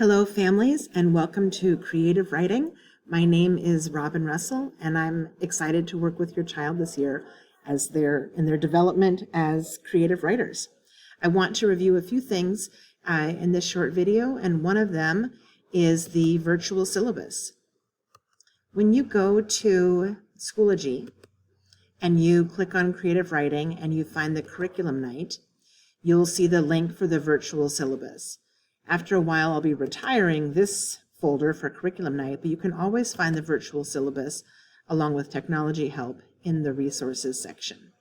Hello, families, and welcome to Creative Writing. My name is Robin Russell, and I'm excited to work with your child this year as they're in their development as creative writers. I want to review a few things in this short video, and one of them is the virtual syllabus. When you go to Schoology and you click on Creative Writing and you find the curriculum night, you'll see the link for the virtual syllabus. After a while, I'll be retiring this folder for curriculum night, but you can always find the virtual syllabus along with technology help in the resources section.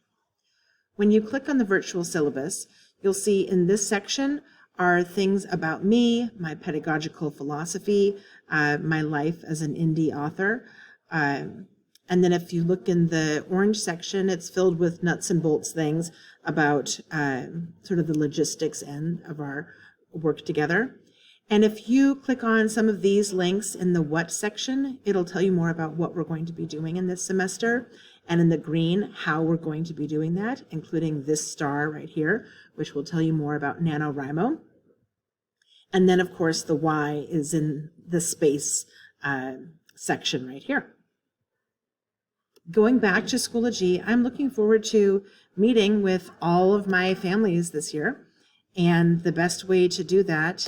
When you click on the virtual syllabus, you'll see in this section are things about me, my pedagogical philosophy, my life as an indie author. And then if you look in the orange section, it's filled with nuts and bolts things about sort of the logistics end of our work together. And if you click on some of these links in the what section, it'll tell you more about what we're going to be doing in this semester. And in the green, how we're going to be doing that, including this star right here, which will tell you more about NaNoWriMo. And then, of course, the why is in the space section right here. Going back to Schoology, I'm looking forward to meeting with all of my families this year. And the best way to do that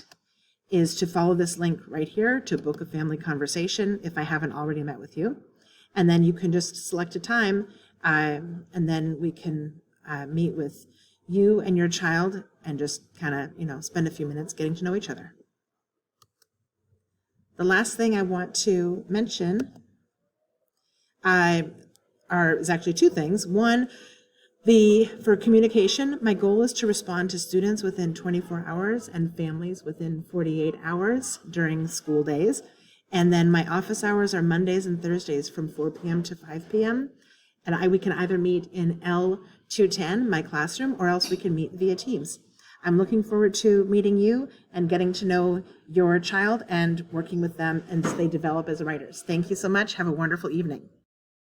is to follow this link right here to book a family conversation if I haven't already met with you. And then you can just select a time and then we can meet with you and your child and just kind of, spend a few minutes getting to know each other. The last thing I want to mention is actually two things. One, for communication, my goal is to respond to students within 24 hours and families within 48 hours during school days. And then my office hours are Mondays and Thursdays from 4 p.m. to 5 p.m. And we can either meet in L210, my classroom, or else we can meet via Teams. I'm looking forward to meeting you and getting to know your child and working with them as they develop as writers. Thank you so much. Have a wonderful evening.